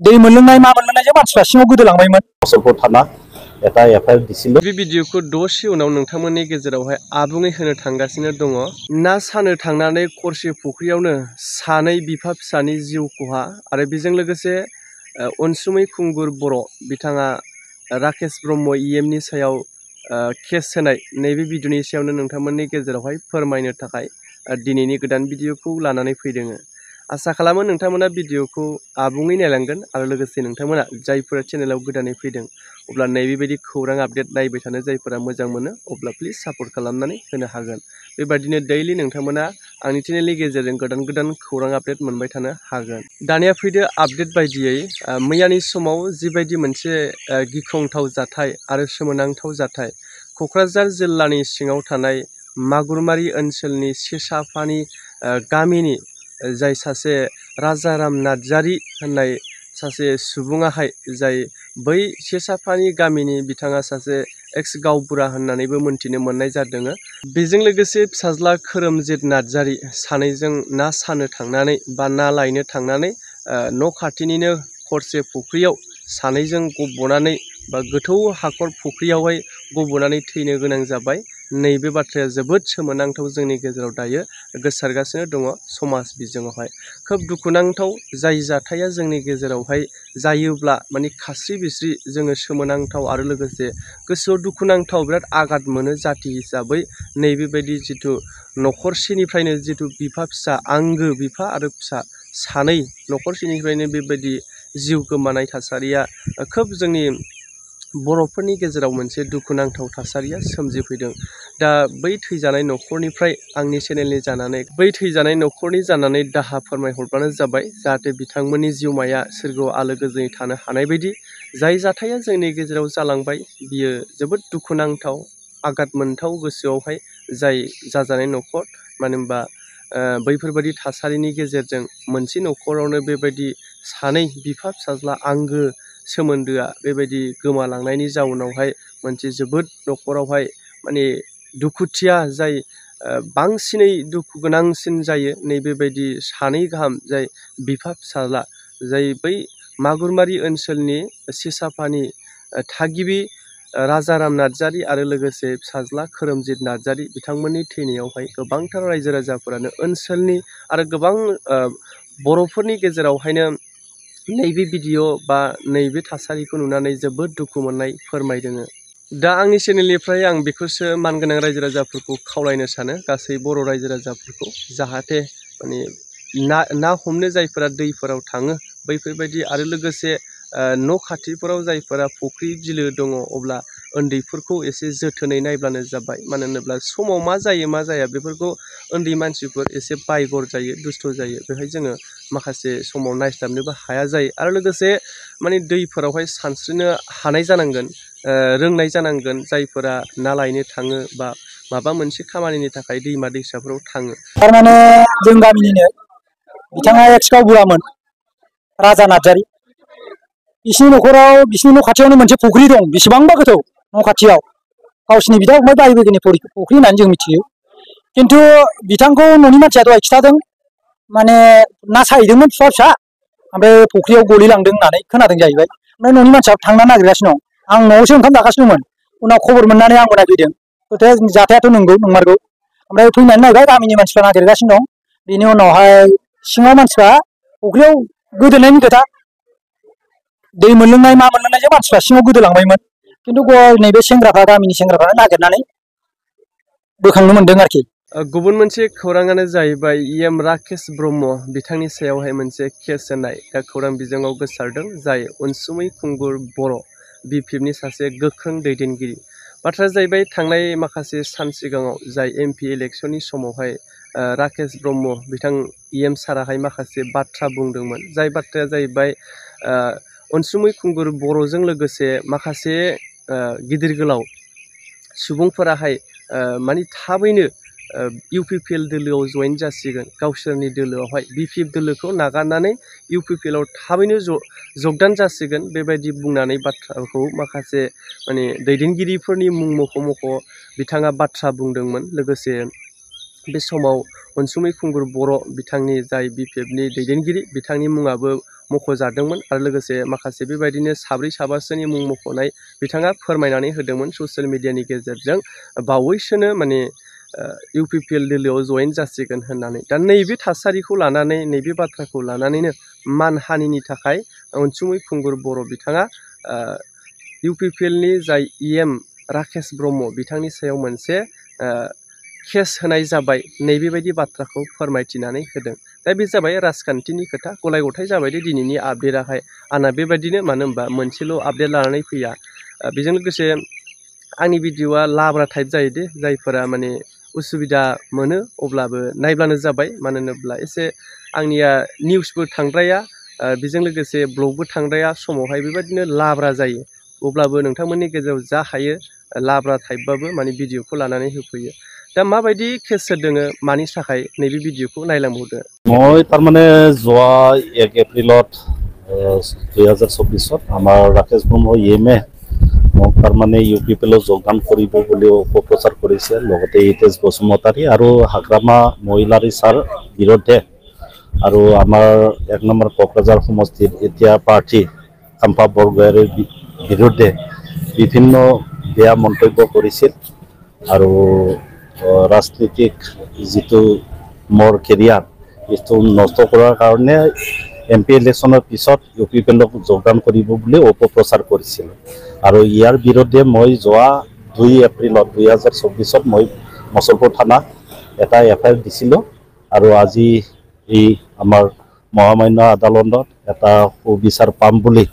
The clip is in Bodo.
दै मोनलोंनाय मा मोनलोंनायजों मानसिफ्रा सिङाव गोदोलांबायमोन। मुसलपुर थाना এটা এফআইআর দিছিল। बे भिडिअखौ दसे उनाव नोंथांमोननि गेजेरावहाय आबुङै होनो थांगासिनो दङ। ना सानो थांनानै खरसे फुख्रियावनो सानै बिफा फिसानि जिउ खहा आरो बेजों लोगोसे अनसुमै खुंगुर बर' बिथाङा राकेश ब्रह्म इएमनि सायाव केस होनाय नैबे भिडिअनि सायावनो नोंथांमोननि गेजेरावहाय फोरमायनो थाखाय दिनैनि गोदान भिडिअखौ लानानै फैदों। आसा खालामो नोंथांमोना भिडिअखौ आबुङै नायलांगोन आरो लोगोसे नोंथांमोना जायफोरा चेनेलाव गोदानै फैदों अब्ला नैबेबायदि खौरां आपडेट नायबाय थानो जायफोरा मोजां मोनो अब्ला प्लिज सापर्ट खालामनानै होनो हागोन। बेबायदिनो दैलि नोंथांमोना आंनि चेनेलनि गेजेरजों गोदान गोदान खौरां आपडेट मोनबाय थानो हागोन। दानिया फैदो आपडेट बायदियै मैयानि समाव जिबायदि मोनसे गिख्रंथाव जाथाय आरो सोमोनांथाव जाथाय क'क्राझार जिल्लानि सिङाव थानाय मागुरमारि ओनसोलनि सेसाफानि गामिनि जाय सासे राजाराम नार्जारी होननाय सासे सुबुङाहाय जाय बै सेसाफानि गामिनि बिथाङा सासे एक्स गावबुरा होननानैबो मोनथिनो मोननाय जादों। बेजों लोगोसे फिसाज्ला खोरोमजित नार्जारी सानैजों ना सानो थांनानै बा ना लायनो थांनानै न' खाथिनिनो खरसे फुख्रियाव सानैजों गब'नानै बा गोथौ हाखर फुख्रियावहाय गब'नानै थैनो गोनां जाबाय। नैबे बाथ्राया जोबोद सोमोनांथाव जोंनि गेजेराव दायो गोसारगासिनो दङ समाज बिजोङावहाय। खोब दुखुनांथाव जाय जाथाया जोंनि गेजेरावहाय जायोब्ला माने खास्रि बिस्रि जोङो सोमोनांथाव आरो लोगोसे गोसोआव दुखुनांथाव बिराद आघात मोनो जाथि हिसाबै। नैबेबायदि जिथु न'खरसेनिफ्रायनो जिथु बिफा फिसा आंगो बिफा आरो फिसा सानै न'खरसेनिफ्रायनो बेबायदि जिउ गोमानाय थासारिया खोब जोंनि बर'फोरनि गेजेराव मोनसे दुखुनांथाव थासारिया सोमजिफैदों। दा बै थैजानाय न'खरनिफ्राय आंनि चेनेलनि जानानै बै थैजानाय न'खरनि जानानै दाहा फोरमायहरब्लानो जाबाय जाहाथे बिथांमोननि जिउमाया सोरगोआव आलो गोजोनै थानो हानाय बायदि। जाय जाथाया जोंनि गेजेराव जालांबाय बियो जोबोद दुखुनांथाव आघात मोनथाव गोसोआवहाय जाय जाजानाय न'खर। मानो होनबा बैफोरबायदि थासारिनि गेजेरजों मोनसे न'खरावनो बेबायदि सानै बिफा फिसाज्ला आंगो सोमोन्दोआ बेबायदि गोमालांनायनि जाउनावहाय मोनसे जोबोद न'खरावहाय माने दुखुथिया जाय बांसिनै दुखु गोनांसिन जायो। नैबेबायदि सानै गाहाम जाय बिफा फिसाज्ला जाय बै मागुरमारि ओनसोलनि सेसाफानि थागिबि राजाराम नार्जारी आरो लोगोसे फिसाज्ला खोरोमजित नार्जारी बिथांमोननि थैनायावहाय गोबांथार रायजो राजाफोरानो ओनसोलनि आरो गोबां बर'फोरनि गेजेरावहायनो नैबे भिडिअ' बा नैबे थासारिखौ नुनानै जोबोद दुखु मोननाय फोरमायदों। दा आंनि चेनेलनिफ्राय आं बेखौसो मानगोनां रायजो राजाफोरखौ खावलायनो सानो गासै बर' रायजो राजाफोरखौ जाहाथे माने ना हमनो जायफोरा दैफोराव थाङो बैफोरबायदि आरो लोगोसे न' खाथिफोराव जायफोरा फुख्रि बिलो दङ अब्ला उन्दैफोरखौ एसे जोथोनै नायब्लानो जाबाय। मानो होनोब्ला समाव मा जायो मा जाया बेफोरखौ उन्दै मानसिफोर एसे बायगर जायो दुस्थ' जायो बेवहाय जोङो माखासे समाव नायस्लाबनोबो हाया जायो। आरो लोगोसे माने दैफोरावहाय सानस्रिनो हानाय जानांगोन रोंनाय जानांगोन जायफोरा ना लायनो थाङो बा माबा मोनसे खामानिनि थाखाय दैमा दैसाफोराव थाङो। थारमाने जों गामिनिनो बिथाङा एक्स गावबुरामोन राजा नार्जारी। बिसिनि न'खराव बिसिनि न' खाथियावनो मोनसे फुख्रि दं बेसेबांबा गोथौ न' खाथियाव गावसिनि बिदा फंबाय बाय बाहागिनि फुख्रि होननानै जों मिथियो। खिन्थु बिथांखौ न'नि मानसिया दहाय खिथादों माने ना साहैदोंमोन फिसा फिसा ओमफ्राय फुख्रियाव गोलैलांदों होननानै खोनादों जाहैबाय। ओमफ्राय न'नि मानसिया थांना नागिरगासिनो दं। आं न'आवसो ओंखाम जागासिनो दंमोन। उनाव खबर मोननानै आंबो नायफैदों। खोथाया जाथायाथ' नंमारगौ। ओमफ्राय फैनानै नायबाय गामिनि मानसिफ्रा नागिरगासिनो दं। बेनि उनावहाय सिङाव मानसिफ्रा फुख्रियाव गोदोनायनि खोथा दै मोनलोंनाय मा मोनलोंनायजों मानसिफ्रा सिङाव गोदोलांबायमोन। खिन्थु नैबे सेंग्राफ्रा गामिनि सेंग्राफ्रा नागिरनानै बोखांनो मोन्दों आरोखि। गुबुन मोनसे खौराङानो जाहैबाय इएम राकेश ब्रह्म बिथांनि सायावहाय मोनसे केस होनाय दा खौरां बिजोङाव गोसारदों जाय अनसुमै खुंगुर बर' बिपिएफनि सासे गोख्रों दैदेनगिरि। बाथ्राया जाहैबाय थांनाय माखासे सान सिगाङाव जाय एमपि इलेक्सननि समावहाय राकेश ब्रह्म बिथां इएम साराहाय माखासे बाथ्रा बुंदोंमोन। जाय बाथ्राया जाहैबाय अनसुमै खुंगुर बर'जों लोगोसे माखासे गिदिर गोलाव सुबुंफोराहाय माने थाबैनो इउपिपिएल दोलोआव जयेन जासिगोन गावसोरनि दोलोआवहाय बिपिएफ दोलोखौ नागारनानै इउपिपिएलआव थाबैनो जगदान जासिगोन बेबायदि बुंनानै बाथ्राखौ माखासे माने दैदेनगिरिफोरनि मुं मख' बिथाङा बाथ्रा बुंदोंमोन। लोगोसे बे समाव अनसुमै खुंगुर बर' बिथांनि जाय बिपिएफनि दैदेनगिरि बिथांनि मुङाबो मख'जादोंमोन आरो लोगोसे माखासे बेबायदिनो साब्रै साबासोनि मुं मख'नाय बिथाङा फोरमायनानै होदोंमोन ससियेल मिडियानि गेजेरजों बावैसोनो माने UPPL दोलोआव जयेन जासिगोन होननानै। दा नैबे थासारिखौ लानानै नैबे बाथ्राखौ लानानैनो मानहानिनि थाखाय अनसुमै खुंगुर बर' बिथाङा UPPLनि जाय EM राकेश ब्रह्म बिथांनि सायाव मोनसे केस होनाय जाबाय नैबेबायदि बाथ्राखौ फोरमायथिनानै होदों। दा बे जाबाय राजखान्थिनि खोथा गलाय गथाय जाबाय दे दिनैनि आपडेटआहाय आंना बेबायदिनो मानो होनबा मोनसेल' आपडेट लानानै फैया बेजों लोगोसे आंनि भिडिअ'आ लाब्रा टाइप जायो दे जायफोरा माने उसुबिदा मोनो अब्लाबो नायब्लानो जाबाय मानो होनोब्ला एसे आंनिया निउसबो थांद्राया बेजों लोगोसे ब्लगबो थांद्राया समावहाय बेबायदिनो लाब्रा जायो अब्लाबो नोंथांमोननि गेजेराव जा हायो लाब्रा टाइपबाबो माने भिडिअ'खौ लानानै होफैयो। दा माबायदि केस होदोङो मानि थाखाय नैबे भिडिअ'खौ नायलांबावदो। মই তাৰমানে যোৱা 1 এপ্ৰিলত 2024 আমাৰ ৰাকেশ ব্ৰহ্ম EMে মোক তাৰমানে UPPLত যোগদান কৰিব বুলি অপপ্ৰচাৰ কৰিছে লগতে হিতেশ বসুমতাৰী আৰু হাগ্ৰামা মহিলাৰী ছাৰ বিৰুদ্ধে আৰু আমাৰ 1 নম্বৰ কোকৰাঝাৰ সমষ্টিৰ এতিয়া প্ৰাৰ্থী কাম্পা বৰগোহাঞিৰ বিৰুদ্ধে বিভিন্ন বেয়া মন্তব্য কৰিছিল আৰু ৰাজনীতিক যিটো মোৰ কেৰিয়াৰ এইটো নষ্ট কৰাৰ কাৰণে MP ইলেকশ্যনৰ পিছত UPPLক যোগদান কৰিব বুলি অপপ্ৰচাৰ কৰিছিল আৰু ইয়াৰ বিৰুদ্ধে মই যোৱা 2 এপ্ৰিলত 2024 মই মছলপুৰ থানা এটা FIR দিছিলোঁ আৰু আজি এই আমাৰ মহামান্য আদালতত এটা সুবিচাৰ পাম বুলি